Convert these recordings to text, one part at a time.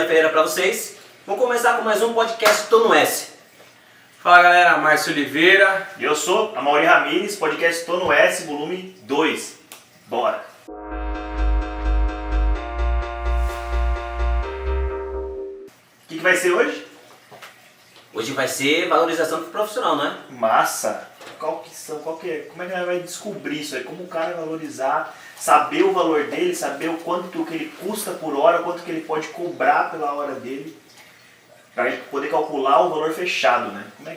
Ferreira para vocês. Vamos começar com mais um podcast Tô no S. Fala galera, Márcio Oliveira. E eu sou a Mauri Ramires, podcast Tô no S, volume 2. Bora! O que vai ser hoje? Hoje vai ser valorização do profissional, não é? Massa! Como é que ela vai descobrir isso aí? Como o cara vai valorizar, saber o valor dele, saber o quanto que ele custa por hora, quanto que ele pode cobrar pela hora dele, para ele poder calcular o valor fechado, né? Como é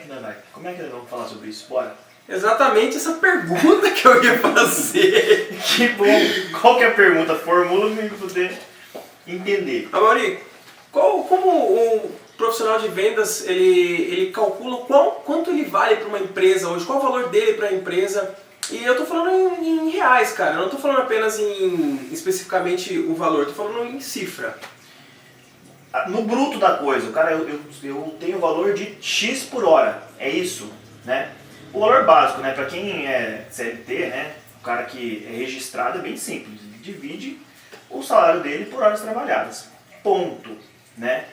que nós vamos falar sobre isso? Bora! Exatamente essa pergunta que eu ia fazer. Que bom! Qual que é a pergunta? Formula para eu poder entender. Mauri, como o profissional de vendas ele calcula quanto ele vale para uma empresa hoje, qual o valor dele para a empresa? E eu tô falando em reais, cara, eu não tô falando apenas em especificamente o valor, eu tô falando em cifra. No bruto da coisa, o cara, eu tenho o valor de X por hora, é isso, né? O valor básico, né, para quem é CLT, né, o cara que é registrado é bem simples, ele divide o salário dele por horas trabalhadas, ponto, né?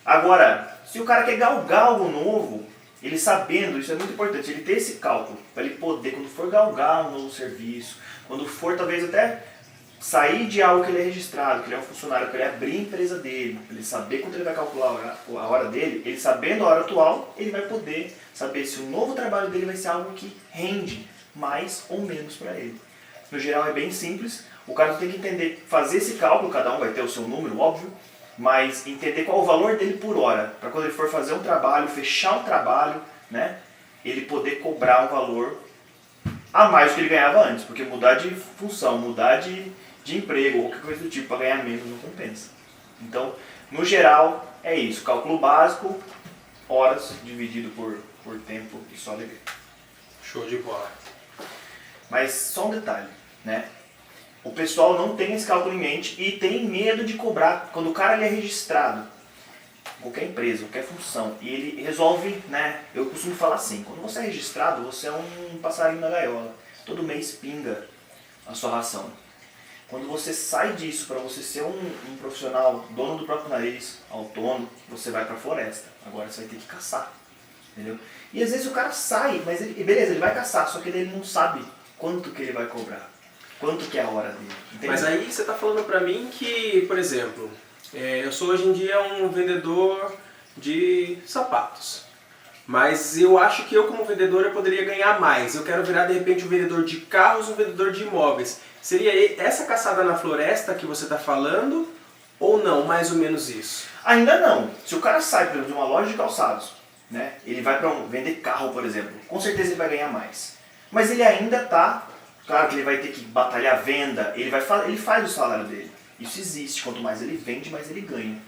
Agora, se o cara quer galgar algo novo, ele sabendo, isso é muito importante, ele ter esse cálculo, para ele poder, quando for galgar um novo serviço, quando for talvez até sair de algo que ele é registrado, que ele é um funcionário, que ele abrir a empresa dele, ele saber quanto ele vai calcular a hora dele, ele sabendo a hora atual, ele vai poder saber se o novo trabalho dele vai ser algo que rende mais ou menos para ele. No geral é bem simples, o cara tem que entender, fazer esse cálculo, cada um vai ter o seu número, óbvio, mas entender qual o valor dele por hora, para quando ele for fazer um trabalho, fechar um trabalho, né, ele poder cobrar um valor a mais do que ele ganhava antes, porque mudar de função, mudar de emprego ou qualquer coisa do tipo para ganhar menos não compensa. Então, no geral, é isso, cálculo básico, horas dividido por tempo e só alegria. Show de bola. Mas só um detalhe, né? O pessoal não tem esse cálculo em mente e tem medo de cobrar. Quando o cara ele é registrado, qualquer empresa, qualquer função, e ele resolve, né? Eu costumo falar assim, quando você é registrado, você é um passarinho na gaiola. Todo mês pinga a sua ração. Quando você sai disso para você ser um profissional, dono do próprio nariz, autônomo, você vai para a floresta. Agora você vai ter que caçar, entendeu? E às vezes o cara sai, mas beleza, ele vai caçar, só que ele não sabe quanto que ele vai cobrar. Quanto que é a hora dele, entendeu? Mas aí você está falando para mim que, por exemplo, eu sou hoje em dia um vendedor de sapatos. Mas eu acho que eu como vendedor eu poderia ganhar mais. Eu quero virar de repente um vendedor de carros, um vendedor de imóveis. Seria essa caçada na floresta que você está falando ou não, mais ou menos isso? Ainda não. Se o cara sai, por exemplo, de uma loja de calçados, né, ele vai para vender carro, por exemplo, com certeza ele vai ganhar mais. Mas ele ainda está, claro que ele vai ter que batalhar a venda, ele faz o salário dele. Isso existe, quanto mais ele vende, mais ele ganha.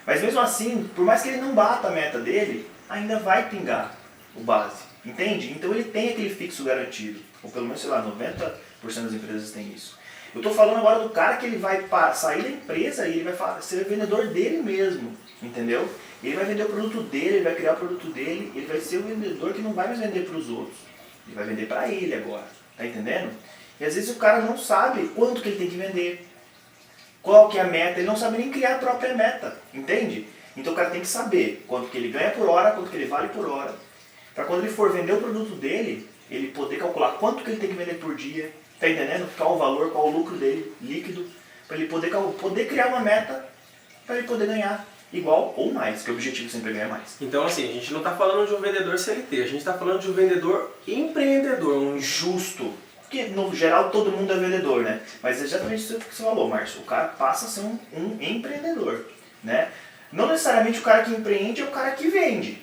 Mas mesmo assim, por mais que ele não bata a meta dele, ainda vai pingar o base, entende? Então ele tem aquele fixo garantido, ou pelo menos, sei lá, 90% das empresas têm isso. Eu estou falando agora do cara que ele vai sair da empresa e ele vai ser vendedor dele mesmo, entendeu? Ele vai vender o produto dele, ele vai criar o produto dele, ele vai ser o vendedor que não vai mais vender para os outros, ele vai vender para ele agora, tá entendendo? E às vezes o cara não sabe quanto que ele tem que vender, qual que é a meta, ele não sabe nem criar a própria meta, entende? Então o cara tem que saber quanto que ele ganha por hora, quanto que ele vale por hora, para quando ele for vender o produto dele, ele poder calcular quanto que ele tem que vender por dia, tá entendendo? Qual o valor, qual o lucro dele, líquido, para ele poder criar uma meta, para ele poder ganhar igual ou mais, que o objetivo sempre é ganhar mais. Então assim, a gente não está falando de um vendedor CLT, a gente está falando de um vendedor empreendedor, um justo. Porque no geral todo mundo é vendedor, né? Mas é exatamente isso que você falou, Márcio. O cara passa a ser um empreendedor, né? Não necessariamente o cara que empreende é o cara que vende.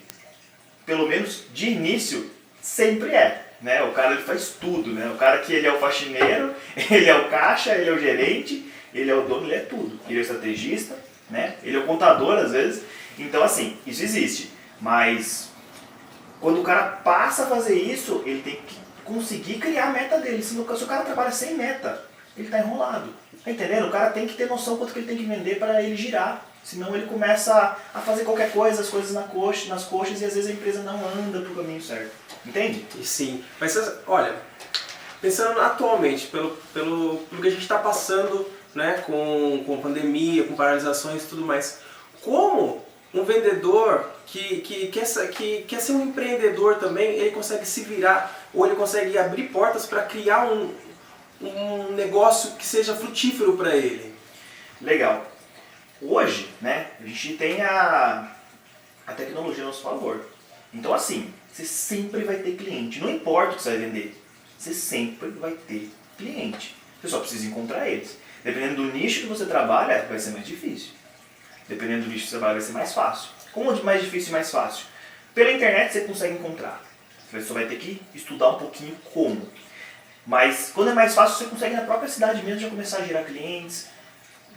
Pelo menos de início sempre é, né? O cara ele faz tudo, né? O cara que ele é o faxineiro, ele é o caixa, ele é o gerente, ele é o dono, ele é tudo. Ele é o estrategista, né? Ele é o contador às vezes. Então assim, isso existe. Mas quando o cara passa a fazer isso, ele tem que conseguir criar a meta dele. Se o cara trabalha sem meta, ele está enrolado. Tá entendendo? O cara tem que ter noção quanto que ele tem que vender para ele girar. Senão ele começa a fazer qualquer coisa, as coisas nas coxas, e às vezes a empresa não anda pro caminho certo. Entende? Sim. Mas olha, pensando atualmente, pelo que a gente está passando, né, com pandemia, com paralisações e tudo mais, como um vendedor que quer ser um empreendedor também, ele consegue se virar ou ele consegue abrir portas para criar um negócio que seja frutífero para ele. Legal. Hoje, né, a gente tem a tecnologia a nosso favor. Então assim, você sempre vai ter cliente. Não importa o que você vai vender, você sempre vai ter cliente. Você só precisa encontrar eles. Dependendo do nicho que você trabalha, vai ser mais difícil. Dependendo do nicho que você trabalha, vai ser mais fácil. Como mais difícil e mais fácil? Pela internet você consegue encontrar. Você só vai ter que estudar um pouquinho como. Mas quando é mais fácil, você consegue na própria cidade mesmo já começar a gerar clientes.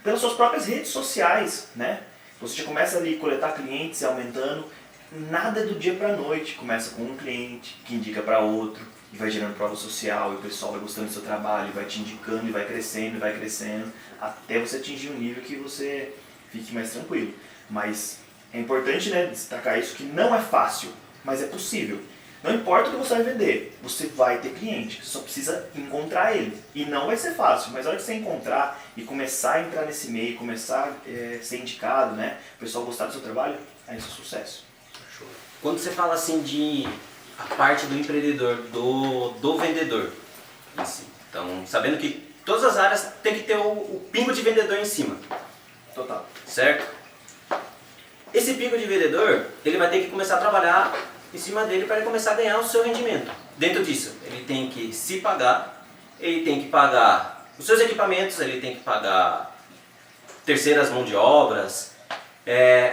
Pelas suas próprias redes sociais, né? Você já começa ali a coletar clientes e aumentando. Nada é do dia para a noite. Começa com um cliente que indica para outro e vai gerando prova social e o pessoal vai gostando do seu trabalho, e vai te indicando e vai crescendo, até você atingir um nível que você fique mais tranquilo. Mas é importante, né, destacar isso, que não é fácil, mas é possível. Não importa o que você vai vender, você vai ter cliente, você só precisa encontrar ele. E não vai ser fácil, mas na hora que você encontrar e começar a entrar nesse meio, começar a ser indicado, né, o pessoal gostar do seu trabalho, aí isso é sucesso. Quando você fala assim de a parte do empreendedor, do vendedor, assim, então sabendo que todas as áreas tem que ter o pingo de vendedor em cima, Total. certo? Esse pingo de vendedor, ele vai ter que começar a trabalhar em cima dele para ele começar a ganhar o seu rendimento. Dentro disso, ele tem que se pagar, ele tem que pagar os seus equipamentos, ele tem que pagar terceiras mãos de obras,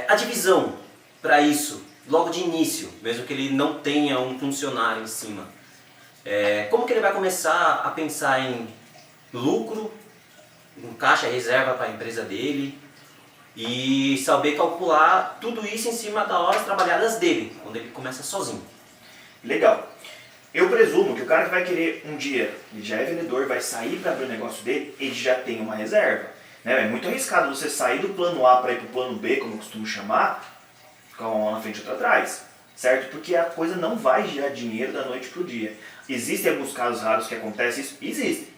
a divisão para isso, logo de início, mesmo que ele não tenha um funcionário em cima. Como que ele vai começar a pensar em lucro, em caixa reserva para a empresa dele e saber calcular tudo isso em cima das horas trabalhadas dele, quando ele começa sozinho. Legal. Eu presumo que o cara que vai querer um dia, ele já é vendedor, vai sair para abrir o negócio dele, ele já tem uma reserva. Né? É muito arriscado você sair do plano A para ir para o plano B, como eu costumo chamar, com uma na frente e outra atrás, certo? Porque a coisa não vai gerar dinheiro da noite para o dia. Existem alguns casos raros que acontece isso? Existe.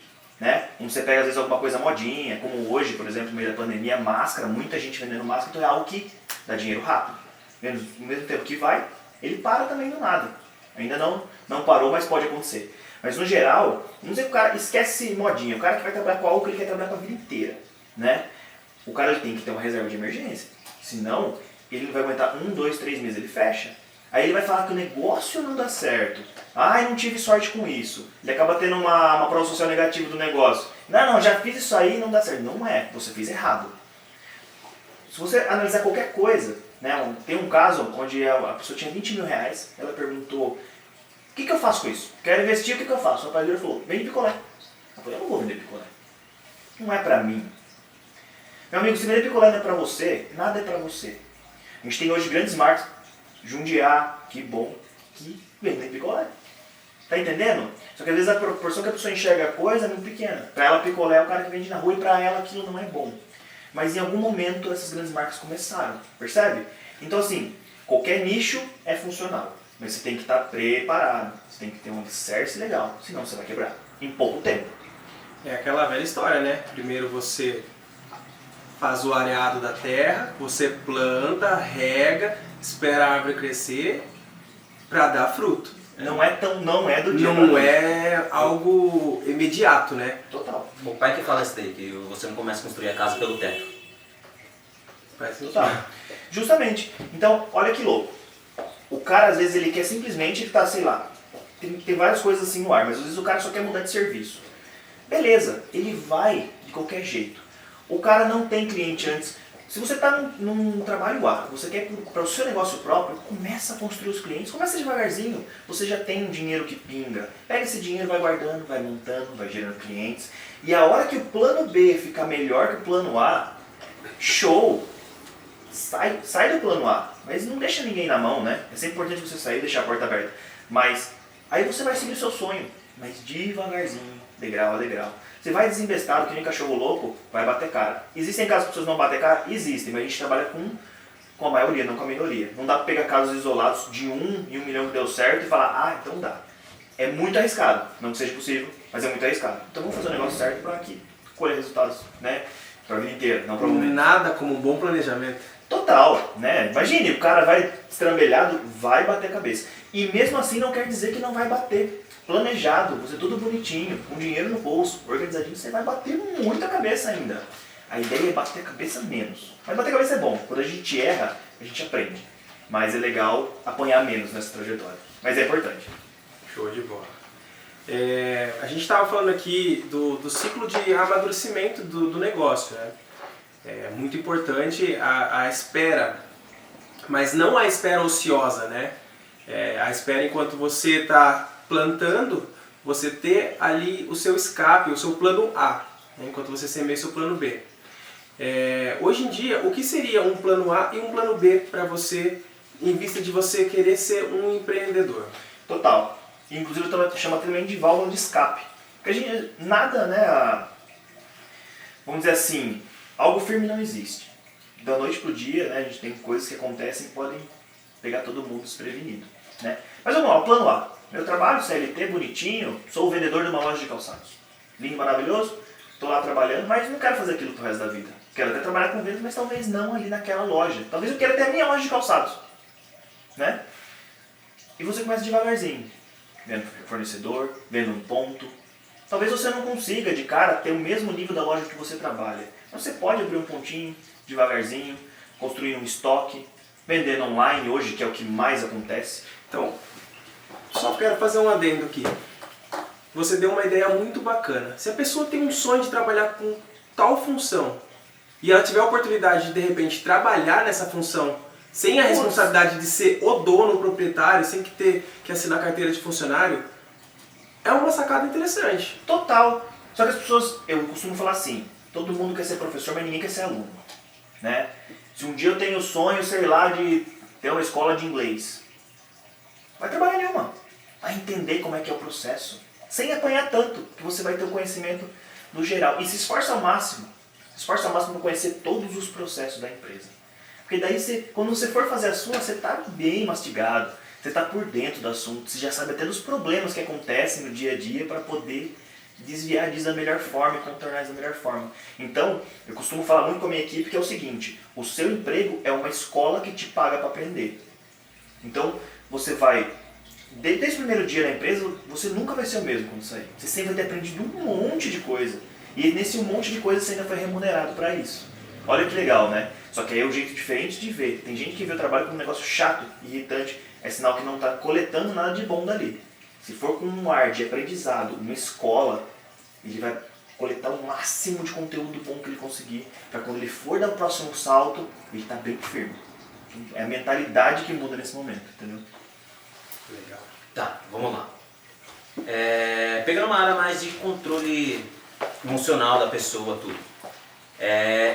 Né? Como você pega às vezes alguma coisa modinha, como hoje, por exemplo, no meio da pandemia, máscara, muita gente vendendo máscara, então é algo que dá dinheiro rápido. No mesmo tempo que vai, ele para também do nada. Ainda não parou, mas pode acontecer. Mas no geral, vamos dizer que o cara esquece modinha, o cara que vai trabalhar com algo que ele quer trabalhar com a vida inteira. Né? O cara ele tem que ter uma reserva de emergência, senão ele não vai aguentar 1, 2, 3 meses, ele fecha. Aí ele vai falar que o negócio não dá certo. Ah, eu não tive sorte com isso. Ele acaba tendo uma prova social negativa do negócio. Não, já fiz isso aí e não dá certo. Não é, você fez errado. Se você analisar qualquer coisa, né, tem um caso onde a pessoa tinha 20 mil reais, ela perguntou, o que eu faço com isso? Quero investir, o que eu faço? O rapaz dele falou, vende picolé. Eu falei, eu não vou vender picolé. Não é pra mim. Meu amigo, se vender picolé não é pra você, nada é pra você. A gente tem hoje grandes marcas, Jundiá, que bom, que vendem picolé. Tá entendendo? Só que às vezes a proporção que a pessoa enxerga a coisa é muito pequena. Pra ela picolé é o cara que vende na rua e pra ela aquilo não é bom. Mas em algum momento essas grandes marcas começaram, percebe? Então assim, qualquer nicho é funcional. Mas você tem que estar preparado, você tem que ter um alicerce legal, senão você vai quebrar em pouco tempo. É aquela velha história, né? Primeiro você faz o areado da terra, você planta, rega, espera a árvore crescer para dar fruto. Não é do dia Não é algo imediato, né? Total. O pai que fala isso daí, que você não começa a construir a casa pelo teto. Faz sentido. Total. Justamente. Então, olha que louco. O cara, às vezes, ele quer simplesmente, ele tá, sei lá, tem várias coisas assim no ar, mas às vezes o cara só quer mudar de serviço. Beleza, ele vai de qualquer jeito. O cara não tem cliente antes. Se você está num trabalho A, você quer para o seu negócio próprio, começa a construir os clientes, começa devagarzinho. Você já tem um dinheiro que pinga. Pega esse dinheiro, vai guardando, vai montando, vai gerando clientes. E a hora que o plano B ficar melhor que o plano A, show! Sai do plano A, mas não deixa ninguém na mão, né? É sempre importante você sair e deixar a porta aberta. Mas aí você vai seguir o seu sonho, mas devagarzinho, degrau a degrau. Você vai desembestado, que nem cachorro louco, vai bater cara. Existem casos que as pessoas não batem cara? Existem, mas a gente trabalha com a maioria, não com a minoria. Não dá pra pegar casos isolados de 1 em 1 milhão que deu certo e falar, ah, então dá. É muito arriscado, não que seja possível, mas é muito arriscado. Então vamos fazer o negócio certo para que colher resultados, né, Pra vida inteira, não pra um momento. Nada como um bom planejamento. Total, né? Imagine, o cara vai estrambelhado, vai bater a cabeça. E mesmo assim não quer dizer que não vai bater. Planejado, você tudo bonitinho, com dinheiro no bolso, organizadinho, você vai bater muito a cabeça ainda. A ideia é bater a cabeça menos. Mas bater a cabeça é bom. Quando a gente erra, a gente aprende. Mas é legal apanhar menos nessa trajetória. Mas é importante. Show de bola. A gente estava falando aqui do ciclo de amadurecimento do negócio, né? É muito importante a espera, mas não a espera ociosa, né? A espera enquanto você está plantando, você ter ali o seu escape, o seu plano A, né? Enquanto você semeia o seu plano B. Hoje em dia, o que seria um plano A e um plano B para você, em vista de você querer ser um empreendedor? Total. Inclusive eu chamo também de válvula de escape. Porque a gente, nada, né, vamos dizer assim, algo firme não existe. Da noite pro dia, né, a gente tem coisas que acontecem que podem pegar todo mundo desprevenido, né? Mas vamos lá, o plano A. Meu trabalho, CLT, bonitinho, sou o vendedor de uma loja de calçados. Lindo, maravilhoso, estou lá trabalhando, mas não quero fazer aquilo pro resto da vida. Quero até trabalhar com vendas, mas talvez não ali naquela loja. Talvez eu queira ter a minha loja de calçados, né? E você começa devagarzinho, vendo fornecedor, vendo um ponto. Talvez você não consiga de cara ter o mesmo nível da loja que você trabalha. Mas você pode abrir um pontinho, devagarzinho, construir um estoque, vendendo online hoje, que é o que mais acontece. Então, só quero fazer um adendo aqui. Você deu uma ideia muito bacana. Se a pessoa tem um sonho de trabalhar com tal função e ela tiver a oportunidade de repente trabalhar nessa função sem a responsabilidade de ser o dono, o proprietário, sem que ter que assinar carteira de funcionário, é uma sacada interessante. Total. Só que as pessoas, eu costumo falar assim, todo mundo quer ser professor, mas ninguém quer ser aluno, né? Se um dia eu tenho o sonho, sei lá, de ter uma escola de inglês, vai trabalhar em uma. Vai entender como é que é o processo. Sem apanhar tanto, que você vai ter o conhecimento do geral. E se esforça ao máximo. Se esforça ao máximo para conhecer todos os processos da empresa. Porque daí, quando você for fazer a sua, você está bem mastigado. Você está por dentro do assunto. Você já sabe até dos problemas que acontecem no dia a dia para poder desviar disso da melhor forma e contornar isso da melhor forma. Então, eu costumo falar muito com a minha equipe que é o seguinte: o seu emprego é uma escola que te paga para aprender. Então, você vai, desde o primeiro dia na empresa, você nunca vai ser o mesmo quando sair. Você sempre vai ter aprendido um monte de coisa. E nesse um monte de coisa você ainda foi remunerado para isso. Olha que legal, né? Só que aí é um jeito diferente de ver. Tem gente que vê o trabalho como um negócio chato, irritante, é sinal que não está coletando nada de bom dali. Se for com um ar de aprendizado, uma escola, ele vai coletar o máximo de conteúdo bom que ele conseguir, para quando ele for dar o próximo salto, ele está bem firme. É a mentalidade que muda nesse momento, entendeu? Legal. Tá, vamos lá. Pegando uma área mais de controle emocional da pessoa, tudo.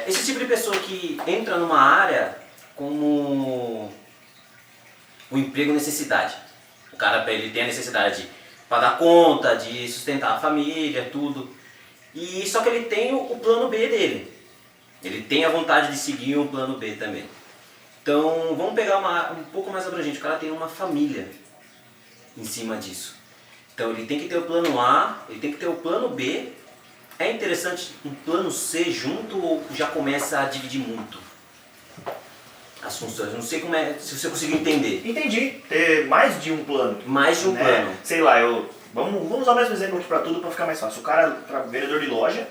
Esse tipo de pessoa que entra numa área como o emprego necessidade. O cara, ele tem a necessidade de pagar conta, de sustentar a família, tudo. E só que ele tem o plano B dele. Ele tem a vontade de seguir um plano B também. Então, vamos pegar um pouco mais abrangente. O cara tem uma família em cima disso. Então, ele tem que ter o plano A, ele tem que ter o plano B. É interessante um plano C junto ou já começa a dividir muito as funções? Não sei se você conseguiu entender. Entendi. Ter mais de um plano. Mais de um né? plano. Sei lá, vamos usar o mesmo exemplo aqui para tudo para ficar mais fácil. O cara, para vendedor de loja,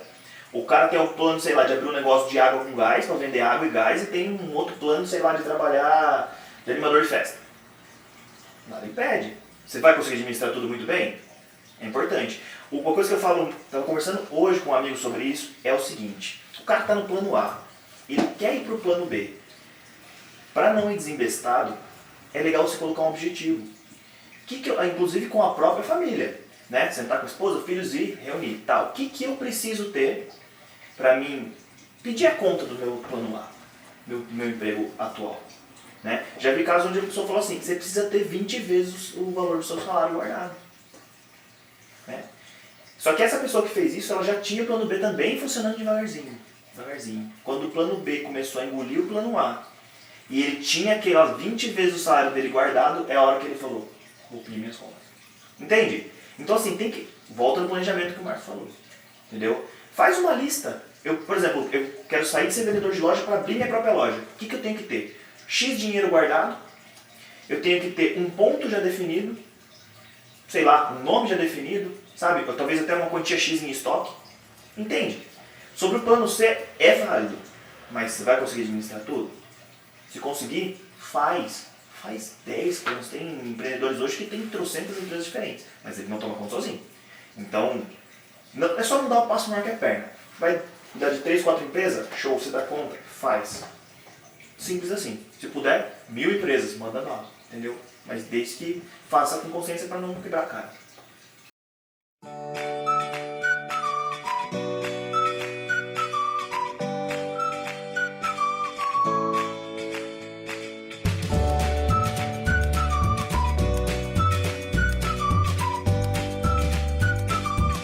o cara tem um plano, sei lá, de abrir um negócio de água com gás, para vender água e gás, e tem um outro plano, sei lá, de trabalhar de animador de festa. Nada impede. Você vai conseguir administrar tudo muito bem? É importante. Uma coisa que eu falo, estava conversando hoje com um amigo sobre isso, é o seguinte: o cara está no plano A, ele quer ir para o plano B. Para não ir desembestado, é legal você colocar um objetivo. Inclusive com a própria família. Né? Sentar com a esposa, filhos e reunir. Tal. O que eu preciso ter para mim pedir a conta do meu plano A, meu emprego atual? Né? Já vi casos onde a pessoa falou assim, que você precisa ter 20 vezes o valor do seu salário guardado. Né? Só que essa pessoa que fez isso, ela já tinha o plano B também funcionando devagarzinho. Quando o plano B começou a engolir o plano A, e ele tinha aquelas 20 vezes o salário dele guardado, é a hora que ele falou, vou pedir minhas contas. Entende? Então assim, volta no planejamento que o Marcos falou. Entendeu? Faz uma lista. por exemplo, eu quero sair de ser vendedor de loja para abrir minha própria loja. O que eu tenho que ter? X dinheiro guardado, eu tenho que ter um ponto já definido, sei lá, um nome já definido, sabe? Ou talvez até uma quantia X em estoque. Entende? Sobre o plano C, é válido, mas você vai conseguir administrar tudo? Se conseguir, faz 10 planos. Tem empreendedores hoje que tem trocentas empresas diferentes, mas ele não toma conta sozinho. Então, é só mudar o passo maior que a perna. Vai mudar de 3, 4 empresas? Show, você dá conta? Faz. Simples assim. Se puder, 1000 empresas, manda lá, entendeu? Mas desde que faça com consciência para não quebrar a cara.